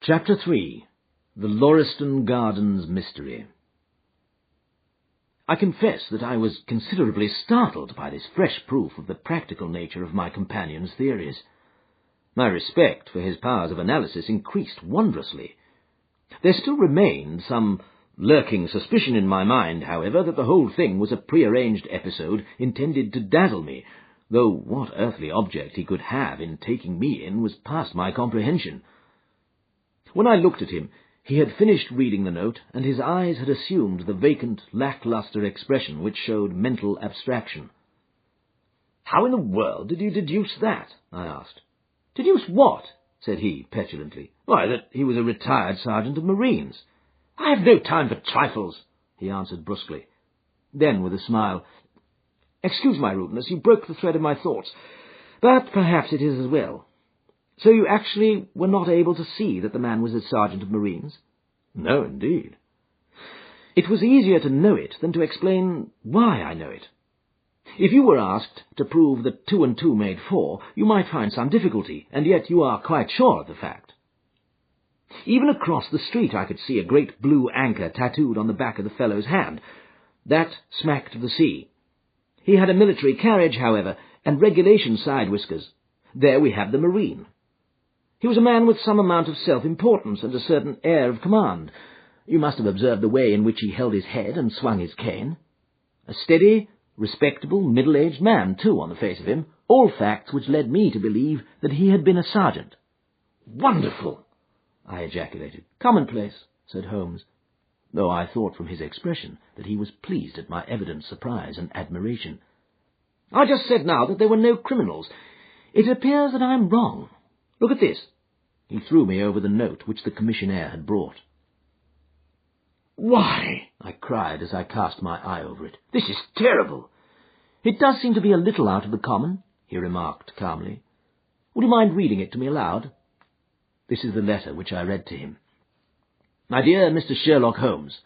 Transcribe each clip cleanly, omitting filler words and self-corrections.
Chapter 3. The Lauriston Gardens Mystery. I confess that I was considerably startled by this fresh proof of the practical nature of my companion's theories. My respect for his powers of analysis increased wondrously. There still remained some lurking suspicion in my mind, however, that the whole thing was a prearranged episode intended to dazzle me, though what earthly object he could have in taking me in was past my comprehension. When I looked at him, he had finished reading the note, and his eyes had assumed the vacant, lacklustre expression which showed mental abstraction. "How in the world did you deduce that?" I asked. "Deduce what?" said he, petulantly. "Why, that he was a retired sergeant of marines." "I have no time for trifles," he answered brusquely. Then, with a smile, "Excuse my rudeness, you broke the thread of my thoughts, but perhaps it is as well. So you actually were not able to see that the man was a sergeant of marines?" "No, indeed." "It was easier to know it than to explain why I know it. If you were asked to prove that 2 and 2 made 4, you might find some difficulty, and yet you are quite sure of the fact. Even across the street I could see a great blue anchor tattooed on the back of the fellow's hand. That smacked of the sea. He had a military carriage, however, and regulation side whiskers. There we have the marine. He was a man with some amount of self-importance and a certain air of command. You must have observed the way in which he held his head and swung his cane. A steady, respectable, middle-aged man, too, on the face of him, all facts which led me to believe that he had been a sergeant." "Wonderful!" I ejaculated. "Commonplace," said Holmes, though I thought from his expression that he was pleased at my evident surprise and admiration. "I just said now that there were no criminals. It appears that I am wrong. Look at this." He threw me over the note which the commissionaire had brought. "Why," I cried as I cast my eye over it, "this is terrible." "It does seem to be a little out of the common," he remarked calmly. "Would you mind reading it to me aloud?" This is the letter which I read to him. "My dear Mr. Sherlock Holmes,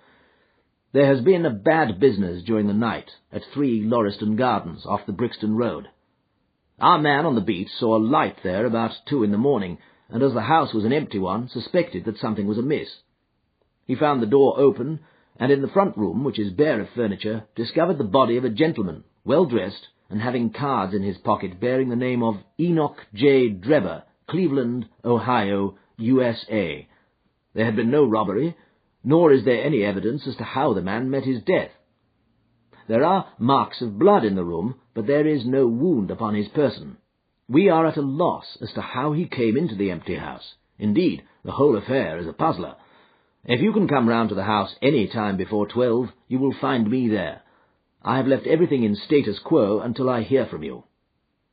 there has been a bad business during the night at 3 Lauriston Gardens off the Brixton Road. Our man on the beat saw a light there about 2 in the morning, and as the house was an empty one, suspected that something was amiss. He found the door open, and in the front room, which is bare of furniture, discovered the body of a gentleman, well dressed, and having cards in his pocket bearing the name of Enoch J. Drebber, Cleveland, Ohio, USA. There had been no robbery, nor is there any evidence as to how the man met his death. There are marks of blood in the room, but there is no wound upon his person. We are at a loss as to how he came into the empty house. Indeed, the whole affair is a puzzler. If you can come round to the house any time before 12, you will find me there. I have left everything in status quo until I hear from you.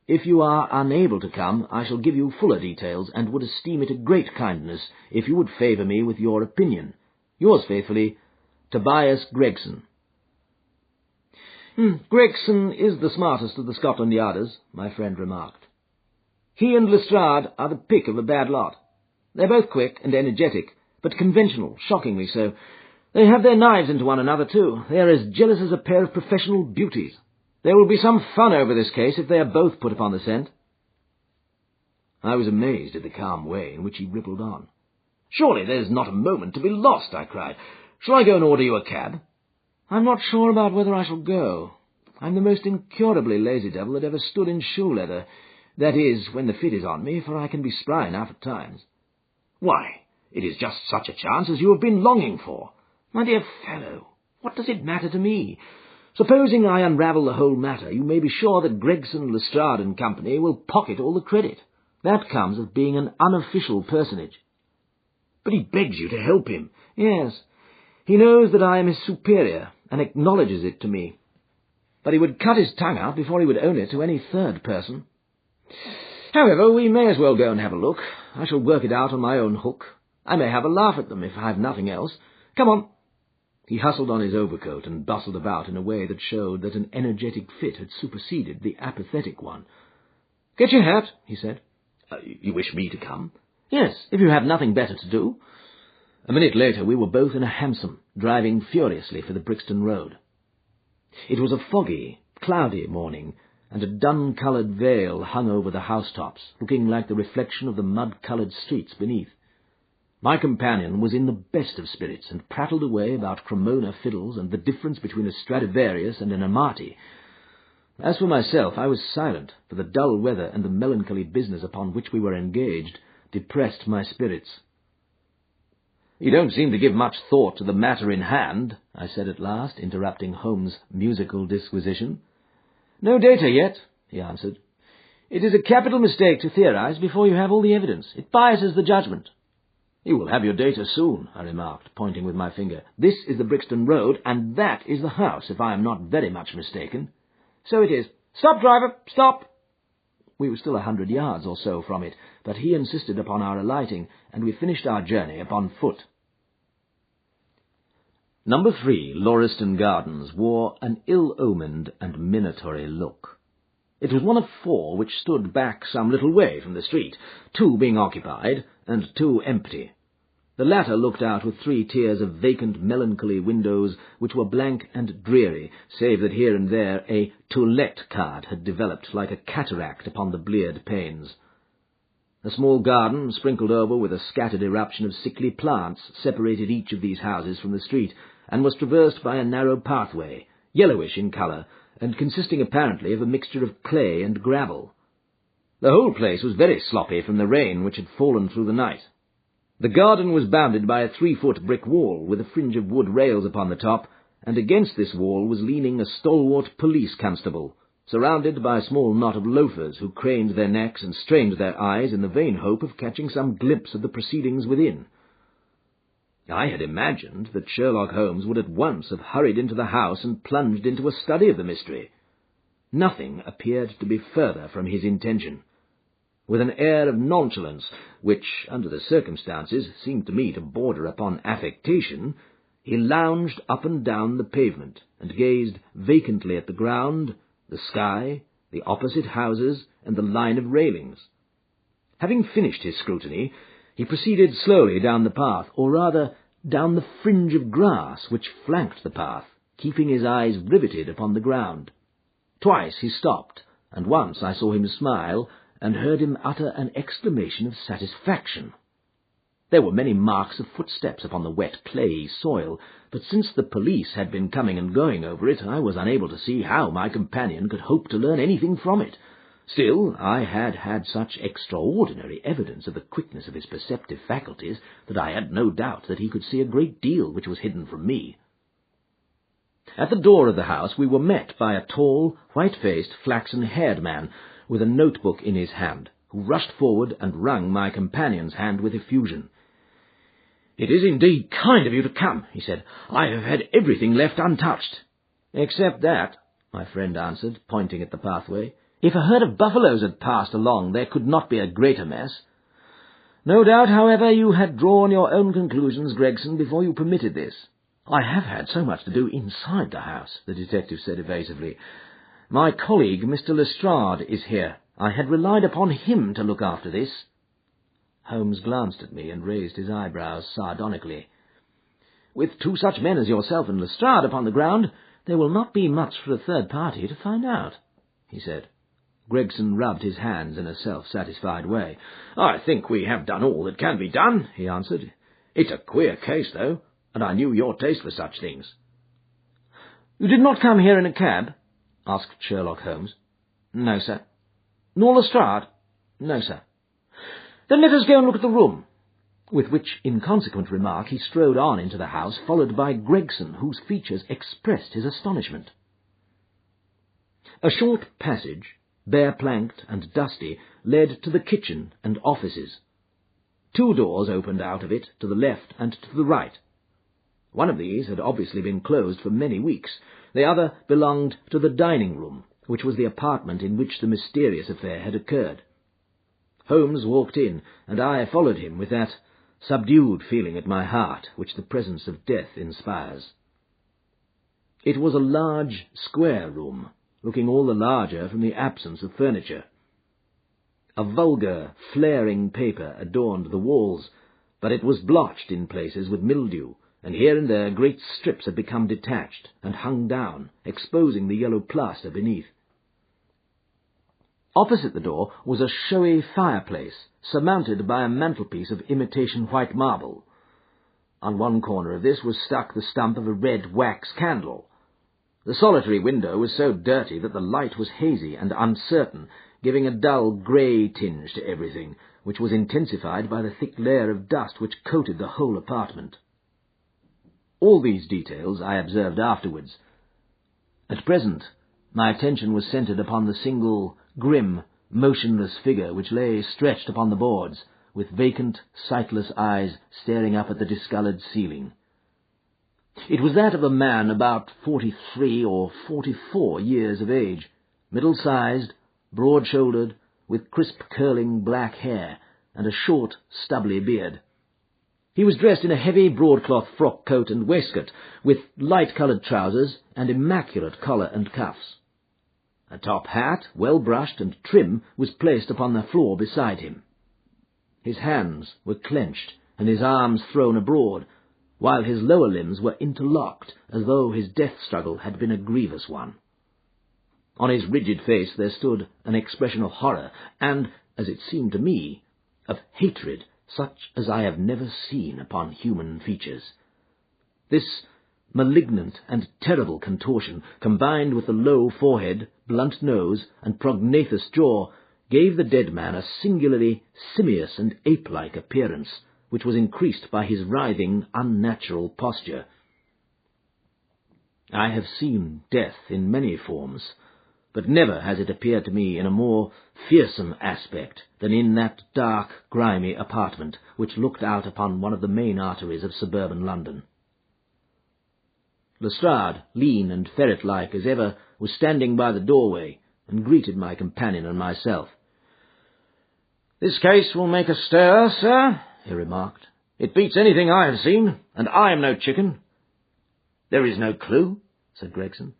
If you are unable to come, I shall give you fuller details, and would esteem it a great kindness if you would favour me with your opinion. Yours faithfully, Tobias Gregson." "Gregson is the smartest of the Scotland Yarders," my friend remarked. "He and Lestrade are the pick of the bad lot. They're both quick and energetic, but conventional, shockingly so. They have their knives into one another, too. They are as jealous as a pair of professional beauties. There will be some fun over this case if they are both put upon the scent." I was amazed at the calm way in which he rippled on. "Surely there's not a moment to be lost," I cried. "Shall I go and order you a cab?" "I'm not sure about whether I shall go. I'm the most incurably lazy devil that ever stood in shoe leather. That is, when the fit is on me, for I can be spry enough at times." "Why, it is just such a chance as you have been longing for." "My dear fellow, what does it matter to me? Supposing I unravel the whole matter, you may be sure that Gregson, Lestrade and Company will pocket all the credit. That comes of being an unofficial personage." "But he begs you to help him." "Yes, he knows that I am his superior, and acknowledges it to me. But he would cut his tongue out before he would own it to any third person. However, we may as well go and have a look. I shall work it out on my own hook. I may have a laugh at them if I have nothing else. Come on." He hustled on his overcoat and bustled about in a way that showed that an energetic fit had superseded the apathetic one. "Get your hat," he said. You wish me to come?" "Yes, if you have nothing better to do." A minute later we were both in a hansom, driving furiously for the Brixton Road. It was a foggy, cloudy morning, and a dun-coloured veil hung over the housetops, looking like the reflection of the mud-coloured streets beneath. My companion was in the best of spirits, and prattled away about Cremona fiddles and the difference between a Stradivarius and an Amati. As for myself, I was silent, for the dull weather and the melancholy business upon which we were engaged depressed my spirits. "You don't seem to give much thought to the matter in hand," I said at last, interrupting Holmes' musical disquisition. "No data yet," he answered. "It is a capital mistake to theorize before you have all the evidence. It biases the judgment." "You will have your data soon," I remarked, pointing with my finger. "This is the Brixton Road, and that is the house, if I am not very much mistaken." "So it is. Stop, driver, stop!" We were still 100 yards or so from it, but he insisted upon our alighting, and we finished our journey upon foot. Number 3, Lauriston Gardens, wore an ill-omened and minatory look. It was one of 4 which stood back some little way from the street, 2 being occupied and 2 empty. The latter looked out with 3 tiers of vacant melancholy windows which were blank and dreary, save that here and there a "To Let" card had developed like a cataract upon the bleared panes. A small garden, sprinkled over with a scattered eruption of sickly plants, separated each of these houses from the street, and was traversed by a narrow pathway, yellowish in colour, and consisting apparently of a mixture of clay and gravel. The whole place was very sloppy from the rain which had fallen through the night. The garden was bounded by a 3-foot brick wall with a fringe of wood rails upon the top, and against this wall was leaning a stalwart police constable, surrounded by a small knot of loafers who craned their necks and strained their eyes in the vain hope of catching some glimpse of the proceedings within. I had imagined that Sherlock Holmes would at once have hurried into the house and plunged into a study of the mystery. Nothing appeared to be further from his intention. With an air of nonchalance, which, under the circumstances, seemed to me to border upon affectation, he lounged up and down the pavement, and gazed vacantly at the ground, the sky, the opposite houses, and the line of railings. Having finished his scrutiny, he proceeded slowly down the path, or rather down the fringe of grass which flanked the path, keeping his eyes riveted upon the ground. Twice he stopped, and once I saw him smile, and heard him utter an exclamation of satisfaction. There were many marks of footsteps upon the wet, clayey soil, but since the police had been coming and going over it, I was unable to see how my companion could hope to learn anything from it. Still, I had had such extraordinary evidence of the quickness of his perceptive faculties that I had no doubt that he could see a great deal which was hidden from me. At the door of the house we were met by a tall, white-faced, flaxen-haired man with a notebook in his hand, who rushed forward and wrung my companion's hand with effusion. "It is indeed kind of you to come," he said. "I have had everything left untouched." "Except that," my friend answered, pointing at the pathway. "If a herd of buffaloes had passed along, there could not be a greater mess. No doubt, however, you had drawn your own conclusions, Gregson, before you permitted this." "I have had so much to do inside the house," the detective said evasively. "My colleague, Mr. Lestrade, is here. I had relied upon him to look after this." Holmes glanced at me and raised his eyebrows sardonically. "With 2 such men as yourself and Lestrade upon the ground, there will not be much for a third party to find out," he said. Gregson rubbed his hands in a self-satisfied way. "I think we have done all that can be done," he answered. "It's a queer case, though, and I knew your taste for such things." "You did not come here in a cab?" asked Sherlock Holmes. "No, sir." "Nor Lestrade?" "No, sir." "Then let us go and look at the room." With which inconsequent remark he strode on into the house, followed by Gregson, whose features expressed his astonishment. A short passage, bare-planked and dusty, led to the kitchen and offices. 2 doors opened out of it to the left and to the right. One of these had obviously been closed for many weeks. The other belonged to the dining-room, which was the apartment in which the mysterious affair had occurred. Holmes walked in, and I followed him with that subdued feeling at my heart which the presence of death inspires. It was a large, square room, looking all the larger from the absence of furniture. A vulgar, flaring paper adorned the walls, but it was blotched in places with mildew, and here and there great strips had become detached and hung down, exposing the yellow plaster beneath. Opposite the door was a showy fireplace, surmounted by a mantelpiece of imitation white marble. On one corner of this was stuck the stump of a red wax candle. The solitary window was so dirty that the light was hazy and uncertain, giving a dull grey tinge to everything, which was intensified by the thick layer of dust which coated the whole apartment. All these details I observed afterwards. At present, my attention was centred upon the single, grim, motionless figure which lay stretched upon the boards, with vacant, sightless eyes staring up at the discoloured ceiling. It was that of a man about 43 or 44 years of age, middle-sized, broad-shouldered, with crisp curling black hair, and a short, stubbly beard. He was dressed in a heavy broadcloth frock coat and waistcoat, with light-coloured trousers and immaculate collar and cuffs. A top hat, well brushed and trim, was placed upon the floor beside him. His hands were clenched and his arms thrown abroad, while his lower limbs were interlocked, as though his death struggle had been a grievous one. On his rigid face there stood an expression of horror, and, as it seemed to me, of hatred, such as I have never seen upon human features. This malignant and terrible contortion, combined with the low forehead, blunt nose, and prognathous jaw, gave the dead man a singularly simious and ape-like appearance, which was increased by his writhing, unnatural posture. I have seen death in many forms, but never has it appeared to me in a more fearsome aspect than in that dark, grimy apartment which looked out upon one of the main arteries of suburban London. Lestrade, lean and ferret-like as ever, was standing by the doorway, and greeted my companion and myself. "This case will make a stir, sir," he remarked. "It beats anything I have seen, and I am no chicken." "There is no clue?" said Gregson.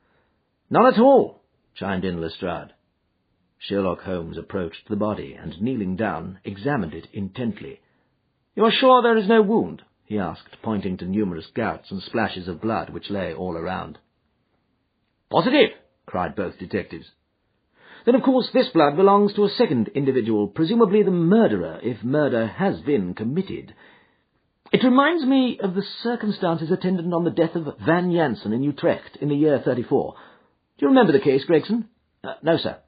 "None at all," chimed in Lestrade. Sherlock Holmes approached the body, and, kneeling down, examined it intently. "You are sure there is no wound?" he asked, pointing to numerous gouts and splashes of blood which lay all around. "Positive!" cried both detectives. "Then, of course, this blood belongs to a second individual, presumably the murderer, if murder has been committed. It reminds me of the circumstances attendant on the death of Van Jansen in Utrecht in the year 34. Do you remember the case, Gregson?" "No, sir."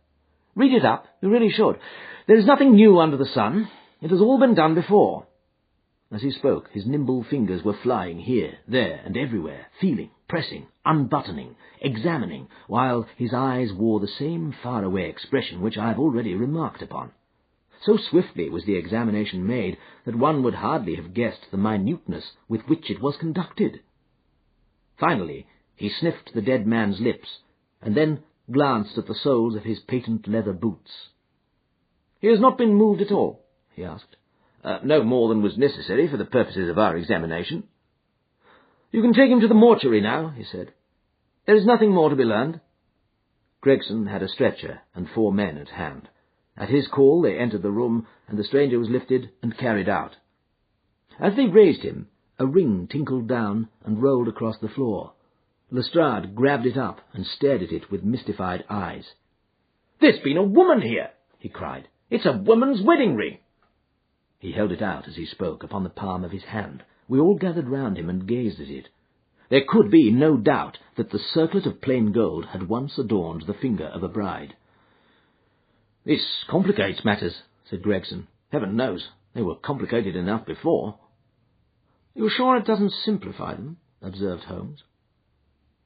"Read it up. You really should. There is nothing new under the sun. It has all been done before." As he spoke, his nimble fingers were flying here, there, and everywhere, feeling, pressing, unbuttoning, examining, while his eyes wore the same far-away expression which I have already remarked upon. So swiftly was the examination made that one would hardly have guessed the minuteness with which it was conducted. Finally, he sniffed the dead man's lips, and then glanced at the soles of his patent leather boots. "He has not been moved at all?" he asked. "No more than was necessary for the purposes of our examination." "You can take him to the mortuary now," he said. "There is nothing more to be learned." Gregson had a stretcher and 4 men at hand. At his call they entered the room, and the stranger was lifted and carried out. As they raised him, a ring tinkled down and rolled across the floor. Lestrade grabbed it up and stared at it with mystified eyes. "There's been a woman here!" he cried. "It's a woman's wedding ring!" He held it out as he spoke upon the palm of his hand. We all gathered round him and gazed at it. There could be no doubt that the circlet of plain gold had once adorned the finger of a bride. "This complicates matters," said Gregson. "Heaven knows, they were complicated enough before." "You're sure it doesn't simplify them?" observed Holmes.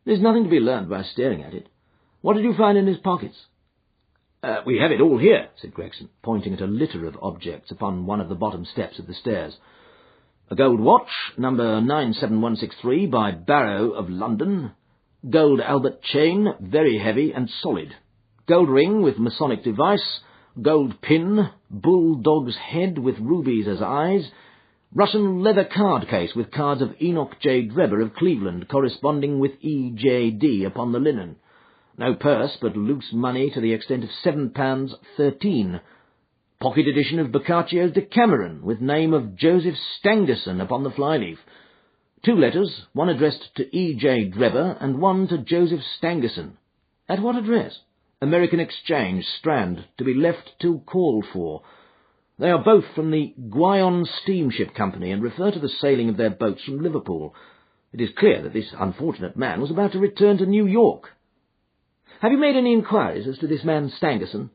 "There's nothing to be learned by staring at it. What did you find in his pockets?" "We have it all here," said Gregson, pointing at a litter of objects upon one of the bottom steps of the stairs. "A gold watch, number 97163 by Barrow of London. Gold Albert chain, very heavy and solid. Gold ring with Masonic device. Gold pin. Bulldog's head with rubies as eyes. Russian leather card case with cards of Enoch J. Drebber of Cleveland corresponding with E.J.D. upon the linen. No purse, but loose money to the extent of £7.13. Pocket edition of Boccaccio's Decameron, with name of Joseph Stangerson upon the flyleaf. 2 letters, one addressed to E.J. Drebber and one to Joseph Stangerson. At what address? American Exchange, Strand, to be left till called for. They are both from the Guion Steamship Company and refer to the sailing of their boats from Liverpool. It is clear that this unfortunate man was about to return to New York. Have you made any inquiries as to this man Stangerson?"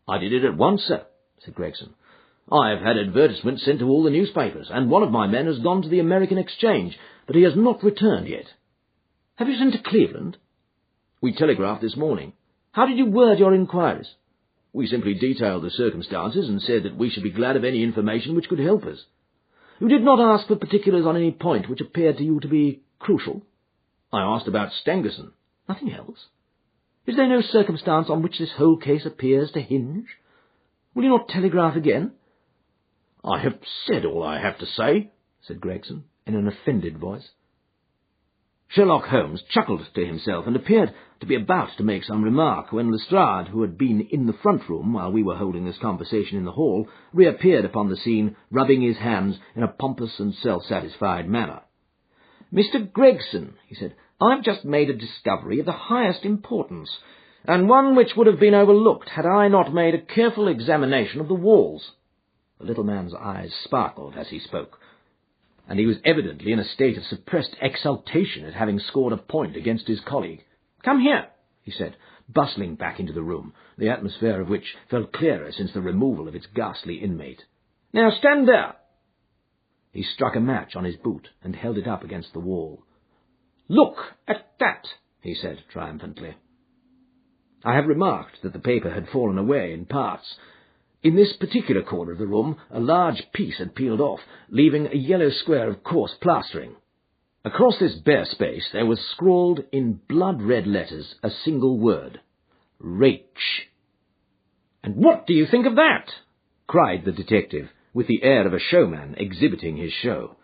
"I did it at once, sir," said Gregson. "I have had advertisements sent to all the newspapers, and one of my men has gone to the American Exchange, but he has not returned yet." "Have you sent to Cleveland?" "We telegraphed this morning." "How did you word your inquiries?" "We simply detailed the circumstances and said that we should be glad of any information which could help us." "You did not ask for particulars on any point which appeared to you to be crucial?" "I asked about Stangerson." "Nothing else? Is there no circumstance on which this whole case appears to hinge? Will you not telegraph again?" "I have said all I have to say," said Gregson, in an offended voice. Sherlock Holmes chuckled to himself and appeared to be about to make some remark when Lestrade, who had been in the front room while we were holding this conversation in the hall, reappeared upon the scene, rubbing his hands in a pompous and self-satisfied manner. "Mr. Gregson," he said, "I've just made a discovery of the highest importance, and one which would have been overlooked had I not made a careful examination of the walls." The little man's eyes sparkled as he spoke, and he was evidently in a state of suppressed exultation at having scored a point against his colleague. "Come here," he said, bustling back into the room, the atmosphere of which felt clearer since the removal of its ghastly inmate. "Now stand there." He struck a match on his boot and held it up against the wall. "Look at that," he said triumphantly. I have remarked that the paper had fallen away in parts. In this particular corner of the room a large piece had peeled off, leaving a yellow square of coarse plastering. Across this bare space there was scrawled in blood-red letters a single word: Rach. "And what do you think of that?" cried the detective, with the air of a showman exhibiting his show.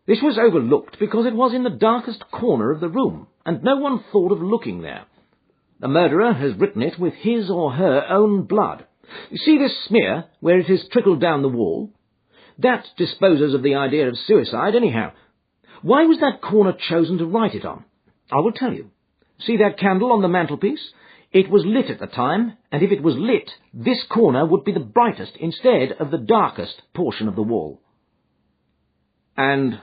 "This was overlooked because it was in the darkest corner of the room, and no one thought of looking there. The murderer has written it with his or her own blood. You see this smear, where it has trickled down the wall? That disposes of the idea of suicide, anyhow. Why was that corner chosen to write it on? I will tell you. See that candle on the mantelpiece? It was lit at the time, and if it was lit, this corner would be the brightest instead of the darkest portion of the wall." "And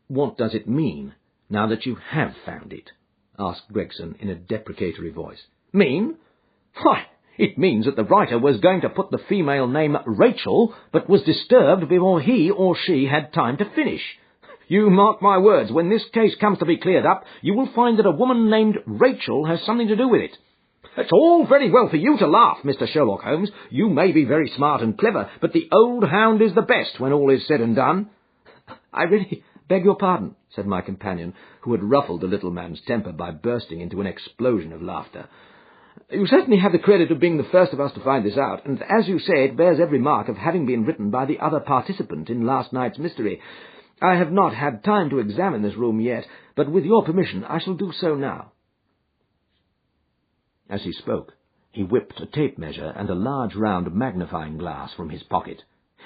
what does it mean, now that you have found it?" asked Gregson in a deprecatory voice. "Mean? Why, it means that the writer was going to put the female name Rachel, but was disturbed before he or she had time to finish. You mark my words, when this case comes to be cleared up, you will find that a woman named Rachel has something to do with it. It's all very well for you to laugh, Mr. Sherlock Holmes. You may be very smart and clever, but the old hound is the best when all is said and done." "I really beg your pardon," said my companion, who had ruffled the little man's temper by bursting into an explosion of laughter. "You certainly have the credit of being the first of us to find this out, and as you say, it bears every mark of having been written by the other participant in last night's mystery. I have not had time to examine this room yet, but with your permission I shall do so now." As he spoke, he whipped a tape measure and a large round magnifying glass from his pocket.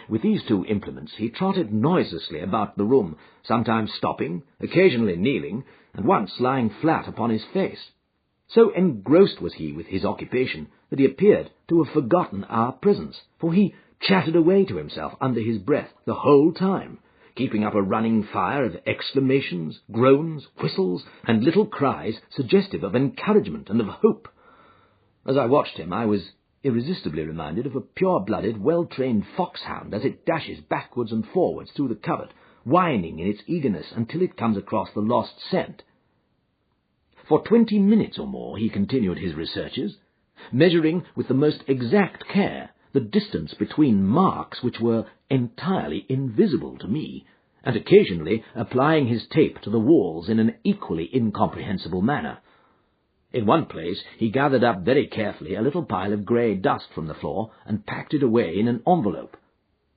With these two implements he trotted noiselessly about the room, sometimes stopping, occasionally kneeling, and once lying flat upon his face. So engrossed was he with his occupation that he appeared to have forgotten our presence, for he chattered away to himself under his breath the whole time, keeping up a running fire of exclamations, groans, whistles, and little cries suggestive of encouragement and of hope. As I watched him, I was irresistibly reminded of a pure-blooded, well-trained foxhound as it dashes backwards and forwards through the covert, whining in its eagerness until it comes across the lost scent. For 20 minutes or more he continued his researches, measuring with the most exact care the distance between marks which were entirely invisible to me, and occasionally applying his tape to the walls in an equally incomprehensible manner. In one place he gathered up very carefully a little pile of grey dust from the floor and packed it away in an envelope.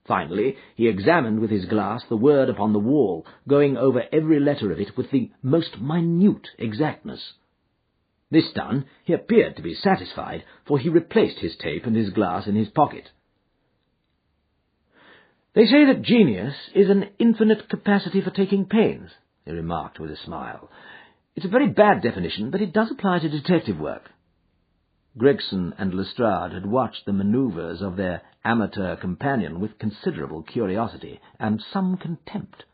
Finally, he examined with his glass the word upon the wall, going over every letter of it with the most minute exactness. This done, he appeared to be satisfied, for he replaced his tape and his glass in his pocket. "They say that genius is an infinite capacity for taking pains," he remarked with a smile. "It's a very bad definition, but it does apply to detective work." Gregson and Lestrade had watched the manoeuvres of their amateur companion with considerable curiosity and some contempt.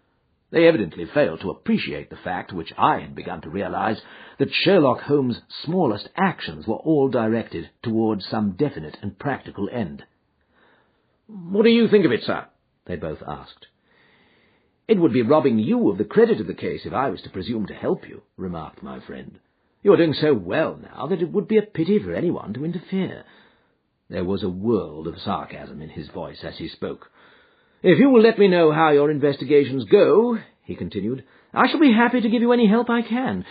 They evidently failed to appreciate the fact, which I had begun to realize, that Sherlock Holmes' smallest actions were all directed towards some definite and practical end. "What do you think of it, sir?" they both asked. "It would be robbing you of the credit of the case if I was to presume to help you," remarked my friend. "You are doing so well now that it would be a pity for anyone to interfere." There was a world of sarcasm in his voice as he spoke. "If you will let me know how your investigations go," he continued, "I shall be happy to give you any help I can.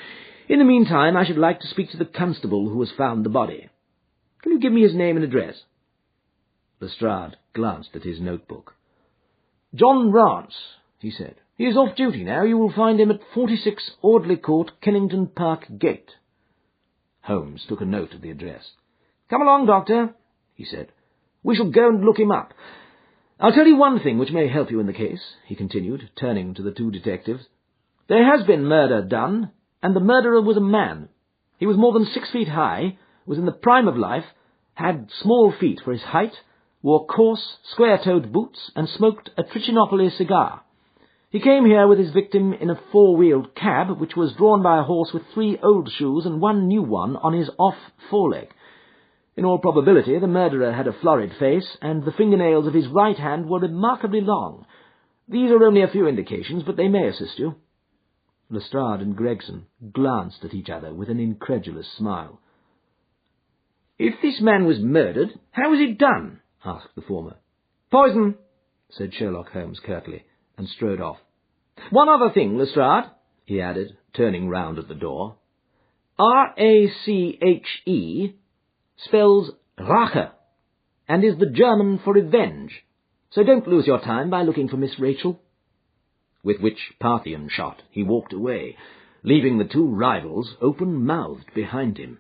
In the meantime, I should like to speak to the constable who has found the body. Can you give me his name and address?" Lestrade glanced at his notebook. "John Rance," he said. "He is off duty now. You will find him at 46 Audley Court, Kennington Park Gate." Holmes took a note of the address. "Come along, Doctor," he said. "We shall go and look him up. I'll tell you one thing which may help you in the case," he continued, turning to the two detectives. "There has been murder done, and the murderer was a man. He was more than 6 feet high, was in the prime of life, had small feet for his height, wore coarse, square-toed boots, and smoked a Trichinopoly cigar. He came here with his victim in a 4-wheeled cab, which was drawn by a horse with 3 old shoes and 1 new one on his off foreleg. In all probability, the murderer had a florid face, and the fingernails of his right hand were remarkably long. These are only a few indications, but they may assist you." Lestrade and Gregson glanced at each other with an incredulous smile. "If this man was murdered, how was it done?" asked the former. "Poison," said Sherlock Holmes curtly, and strode off. "One other thing, Lestrade," he added, turning round at the door. "Rache spells Rache, and is the German for revenge, so don't lose your time by looking for Miss Rachel." With which Parthian shot he walked away, leaving the two rivals open-mouthed behind him.